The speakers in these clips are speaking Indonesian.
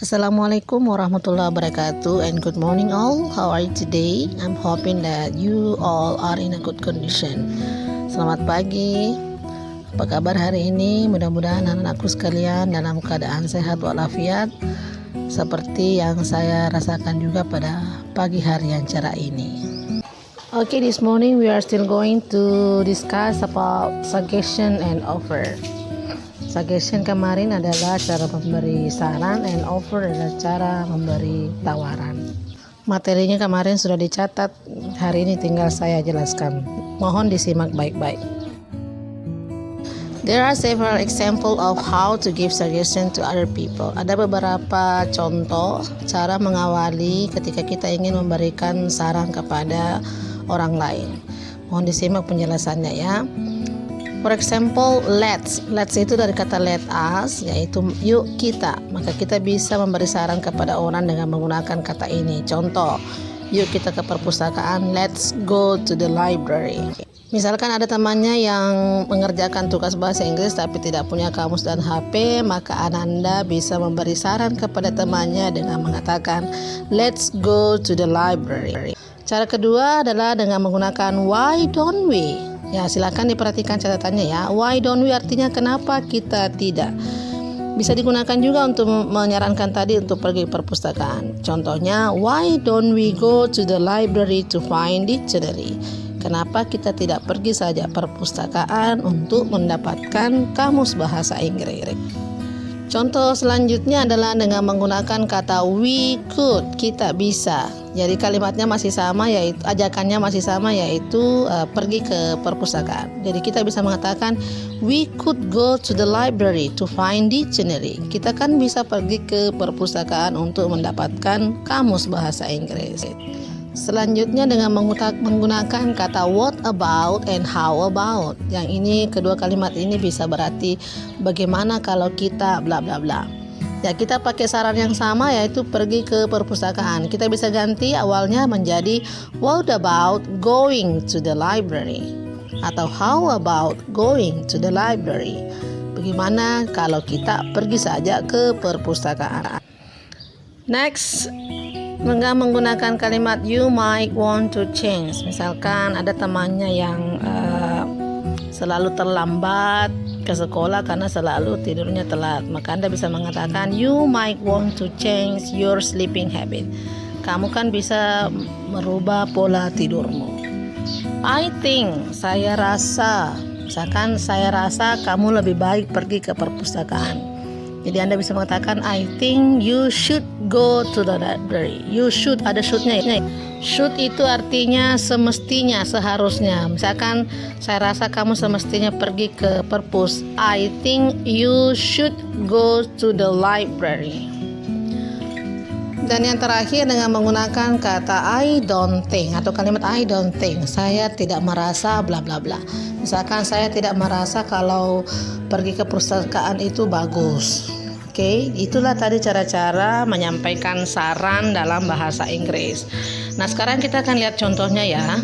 Assalamualaikum warahmatullahi wabarakatuh, and good morning all. How are you today? I'm hoping that you all are in a good condition. Selamat pagi. Apa kabar hari ini? Mudah-mudahan anak-anakku sekalian dalam keadaan sehat walafiat seperti yang saya rasakan juga pada pagi hari yang cerah ini. Okay, this morning we are still going to discuss about suggestion and offer. Suggestion kemarin adalah cara memberi saran, and offer adalah cara memberi tawaran. Materinya kemarin sudah dicatat, hari ini tinggal saya jelaskan. Mohon disimak baik-baik. There are several examples of how to give suggestion to other people. Ada beberapa contoh cara mengawali ketika kita ingin memberikan saran kepada orang lain. Mohon disimak penjelasannya ya. For example, let's itu dari kata let us, yaitu yuk kita. Maka kita bisa memberi saran kepada orang dengan menggunakan kata ini. Contoh, yuk kita ke perpustakaan, let's go to the library. Misalkan ada temannya yang mengerjakan tugas bahasa Inggris tapi tidak punya kamus dan HP, maka Ananda bisa memberi saran kepada temannya dengan mengatakan, let's go to the library. Cara kedua adalah dengan menggunakan why don't we. Ya, silakan diperhatikan catatannya ya. Why don't we artinya kenapa kita tidak. Bisa digunakan juga untuk menyarankan tadi untuk pergi ke perpustakaan. Contohnya, why don't we go to the library to find dictionary? Kenapa kita tidak pergi saja perpustakaan untuk mendapatkan kamus bahasa Inggris? Contoh selanjutnya adalah dengan menggunakan kata we could, kita bisa. Jadi kalimatnya masih sama, yaitu ajakannya masih sama, yaitu pergi ke perpustakaan. Jadi kita bisa mengatakan we could go to the library to find dictionary. Kita kan bisa pergi ke perpustakaan untuk mendapatkan kamus bahasa Inggris. Selanjutnya dengan menggunakan kata what about and how about. Yang ini, kedua kalimat ini bisa berarti bagaimana kalau kita bla bla bla. Ya, kita pakai saran yang sama, yaitu pergi ke perpustakaan. Kita bisa ganti awalnya menjadi what about going to the library, atau how about going to the library. Bagaimana kalau kita pergi saja ke perpustakaan. Next, menggunakan kalimat you might want to change. Misalkan ada temannya yang selalu terlambat ke sekolah karena selalu tidurnya telat, maka Anda bisa mengatakan you might want to change your sleeping habit. Kamu kan bisa merubah pola tidurmu. I think, saya rasa. Misalkan saya rasa kamu lebih baik pergi ke perpustakaan. Jadi Anda bisa mengatakan I think you should go to the library. You should, ada should-nya. Should itu artinya semestinya, seharusnya. Misalkan saya rasa kamu semestinya pergi ke perpus. I think you should go to the library. Dan yang terakhir dengan menggunakan kata I don't think, atau kalimat I don't think. Saya tidak merasa bla bla bla. Misalkan saya tidak merasa kalau pergi ke perpustakaan itu bagus. Oke, itulah tadi cara-cara menyampaikan saran dalam bahasa Inggris. Nah, sekarang kita akan lihat contohnya ya.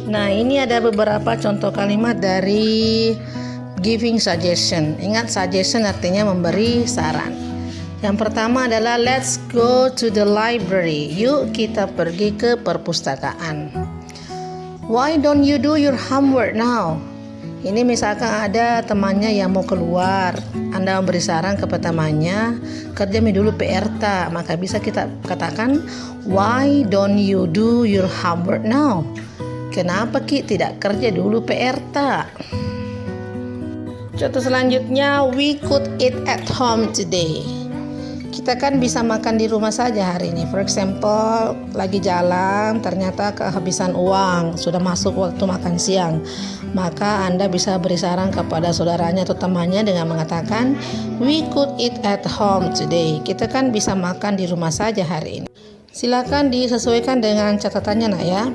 Nah, ini ada beberapa contoh kalimat dari giving suggestion. Ingat, suggestion artinya memberi saran. Yang pertama adalah let's go to the library. Yuk kita pergi ke perpustakaan. Why don't you do your homework now? Ini misalkan ada temannya yang mau keluar, Anda memberi saran kepada temannya, kerjain dulu PR ta. Maka bisa kita katakan, why don't you do your homework now? Kenapa Ki tidak kerja dulu PR ta? Contoh selanjutnya, we could eat at home today. Kita kan bisa makan di rumah saja hari ini. For example, lagi jalan ternyata kehabisan uang, sudah masuk waktu makan siang. Maka Anda bisa beri saran kepada saudaranya atau temannya dengan mengatakan we could eat at home today. Kita kan bisa makan di rumah saja hari ini. Silakan disesuaikan dengan catatannya nak ya.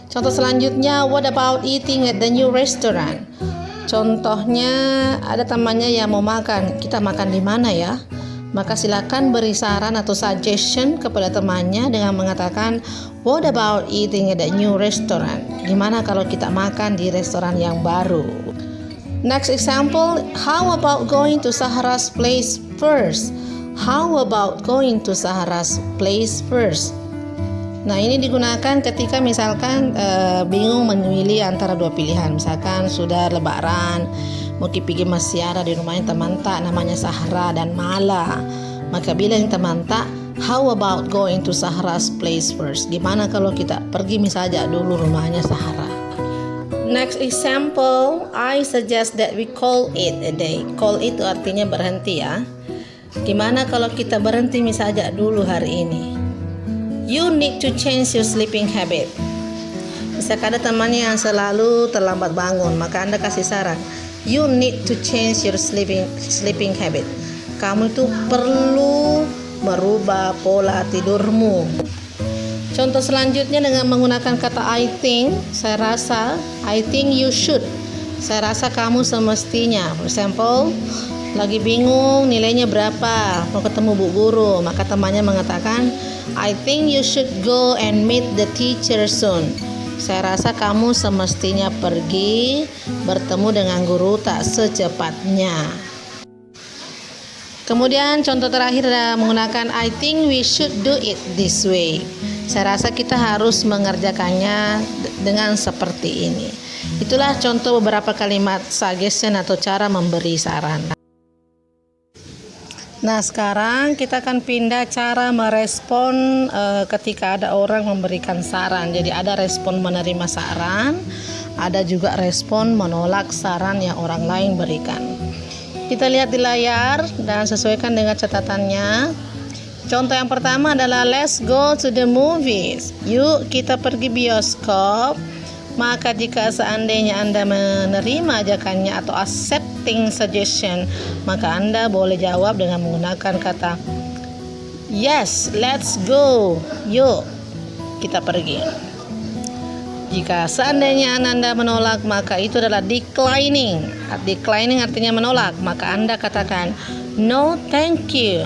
Contoh selanjutnya, what about eating at the new restaurant? Contohnya ada temannya yang mau makan, kita makan di mana ya? Maka silakan beri saran atau suggestion kepada temannya dengan mengatakan what about eating at the new restaurant? Gimana kalau kita makan di restoran yang baru? Next example, how about going to Sahara's place first? How about going to Sarah's place first? Nah, ini digunakan ketika misalkan bingung memilih antara dua pilihan. Misalkan sudah lebaran, mau pergi masiara di rumahnya teman tak namanya Sahra dan Mala. Maka bilang teman tak, how about going to Sahra's place first? Gimana kalau kita pergi misalnya dulu rumahnya Sahra? Next example, I suggest that we call it a day. Call it itu artinya berhenti ya. Gimana kalau kita berhenti misalnya dulu hari ini? You need to change your sleeping habit. Misalkan ada temannya yang selalu terlambat bangun, maka Anda kasih saran. You need to change your sleeping habit. Kamu itu perlu merubah pola tidurmu. Contoh selanjutnya dengan menggunakan kata I think, saya rasa, I think you should. Saya rasa kamu semestinya. For example, lagi bingung nilainya berapa, mau ketemu bu guru, maka temannya mengatakan, I think you should go and meet the teacher soon. Saya rasa kamu semestinya pergi bertemu dengan guru tak secepatnya. Kemudian contoh terakhir adalah menggunakan I think we should do it this way. Saya rasa kita harus mengerjakannya dengan seperti ini. Itulah contoh beberapa kalimat suggestion atau cara memberi saran. Nah, sekarang kita akan pindah cara merespon ketika ada orang memberikan saran. Jadi ada respon menerima saran, ada juga respon menolak saran yang orang lain berikan. Kita lihat di layar dan sesuaikan dengan catatannya. Contoh yang pertama adalah let's go to the movies. Yuk kita pergi bioskop. Maka jika seandainya Anda menerima ajakannya atau accepting suggestion, maka Anda boleh jawab dengan menggunakan kata yes, let's go. Yuk, kita pergi. Jika seandainya Anda menolak, maka itu adalah declining. Declining artinya menolak, maka Anda katakan no, thank you.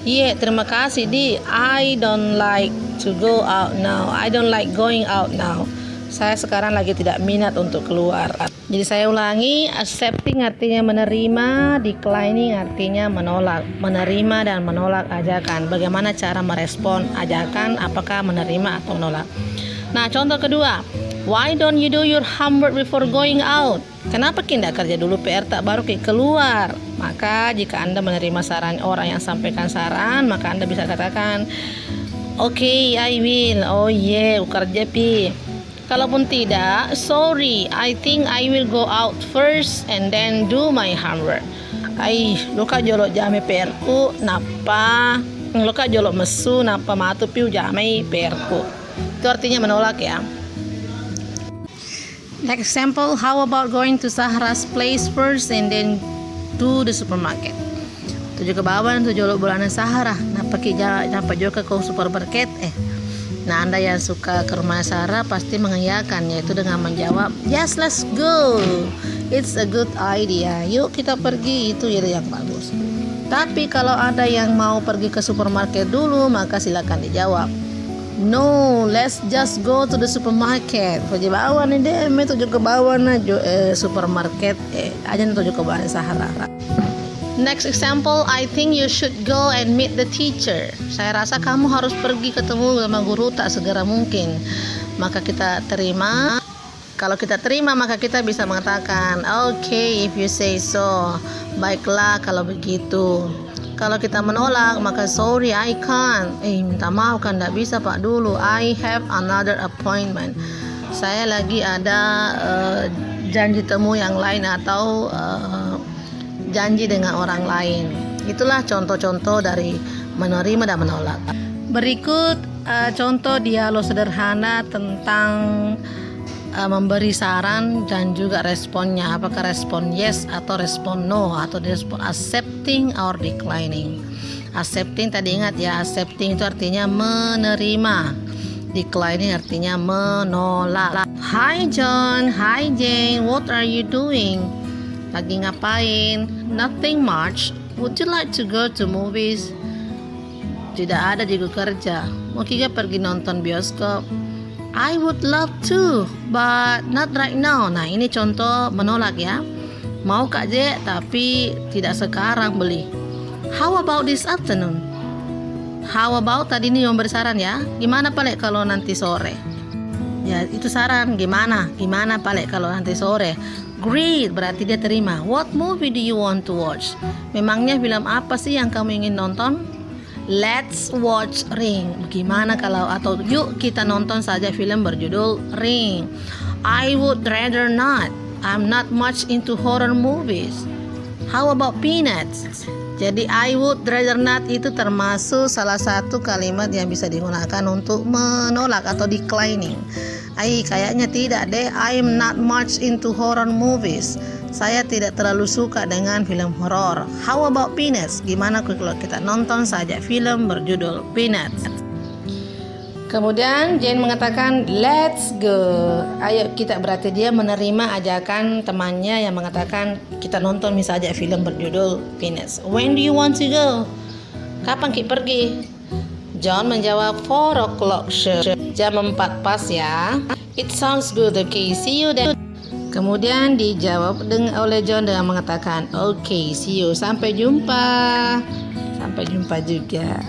Yeah, terima kasih di. I don't like to go out now. I don't like going out now. Saya sekarang lagi tidak minat untuk keluar. Jadi saya ulangi, accepting artinya menerima, declining artinya menolak. Menerima dan menolak ajakan. Bagaimana cara merespon ajakan, apakah menerima atau menolak. Nah, contoh kedua, why don't you do your homework before going out? Kenapa tidak kerja dulu PR tak baru keluar? Maka jika Anda menerima saran orang yang sampaikan saran, maka Anda bisa katakan, okay, I will. Oh yeah, kerja pi. Kalaupun tidak, sorry, I think I will go out first and then do my homework. Ay, luka jolok jame perku, napa? Luka jolok mesu, napa matu piu jame perku. Itu artinya menolak ya. Next example, how about going to Sahra's place first and then to the supermarket? Tujuh ke bawah, tujuh jolok bulanan Sahara. Napa juga ke supermarket? Nah, Anda yang suka ke rumah Sarah pasti mengiyakan, yaitu dengan menjawab, yes, let's go. It's a good idea. Yuk kita pergi, itu ide yang bagus. Tapi kalau ada yang mau pergi ke supermarket dulu, maka silakan dijawab, no, let's just go to the supermarket. Tujuh bawah nih deh, tujuh ke bawah na supermarket. Aja tujuh ke bawah Sahara. Next example, I think you should go and meet the teacher. Saya rasa kamu harus pergi ketemu sama guru tak segera mungkin. Maka kita terima. Kalau kita terima, maka kita bisa mengatakan, okay, if you say so. Baiklah kalau begitu. Kalau kita menolak, maka sorry, I can't. Minta maaf kan, tidak bisa pak dulu. I have another appointment. Saya lagi ada janji temu yang lain atau janji dengan orang lain. Itulah contoh-contoh dari menerima dan menolak. Berikut contoh dialog sederhana tentang memberi saran dan juga responnya. Apakah respon yes atau respon no, atau respon accepting or declining. Accepting tadi ingat ya, accepting itu artinya menerima. Declining artinya menolak. Hi John, hi Jane, what are you doing? Lagi ngapain? Nothing much. Would you like to go to movies? Tidak ada juga kerja. Mau kita pergi nonton bioskop? I would love to, but not right now. Nah, ini contoh menolak ya. Mau Kak Je, tapi tidak sekarang beli. How about this afternoon? How about tadi ini memberi saran ya. Gimana Pale kalau nanti sore? Ya itu saran. Gimana Pale kalau nanti sore? Great, berarti dia terima. What movie do you want to watch? Memangnya film apa sih yang kamu ingin nonton? Let's watch Ring. Gimana kalau atau yuk kita nonton saja film berjudul Ring. I would rather not. I'm not much into horror movies. How about Peanuts? Jadi I would rather not itu termasuk salah satu kalimat yang bisa digunakan untuk menolak atau declining. Kayaknya tidak deh. I'm not much into horror movies. Saya tidak terlalu suka dengan film horor. How about Peanuts? Gimana kalau kita nonton saja film berjudul Peanuts? Kemudian Jane mengatakan let's go. Ayo kita, berarti dia menerima ajakan temannya yang mengatakan kita nonton misalnya film berjudul Peanuts. When do you want to go? Kapan kita pergi? John menjawab 4 o'clock sure. Jam 4 pas ya. It sounds good, okay, see you then. Kemudian dijawab oleh John dengan mengatakan okay, see you, sampai jumpa. Sampai jumpa juga.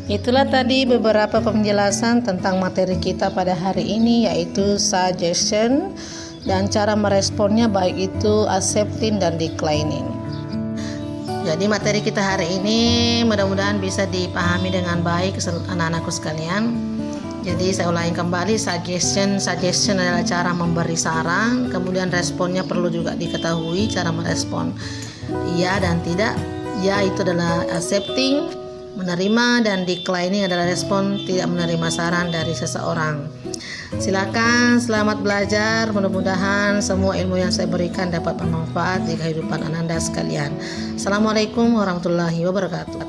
Itulah tadi beberapa penjelasan tentang materi kita pada hari ini, yaitu suggestion dan cara meresponnya, baik itu accepting dan declining. Jadi materi kita hari ini mudah-mudahan bisa dipahami dengan baik anak-anakku sekalian. Jadi saya ulangi kembali, suggestion adalah cara memberi saran, kemudian responnya perlu juga diketahui cara merespon ya dan tidak. Ya itu adalah accepting, menerima, dan declining adalah respon tidak menerima saran dari seseorang. Silakan, selamat belajar. Mudah-mudahan semua ilmu yang saya berikan dapat bermanfaat di kehidupan Anda sekalian. Assalamualaikum warahmatullahi wabarakatuh.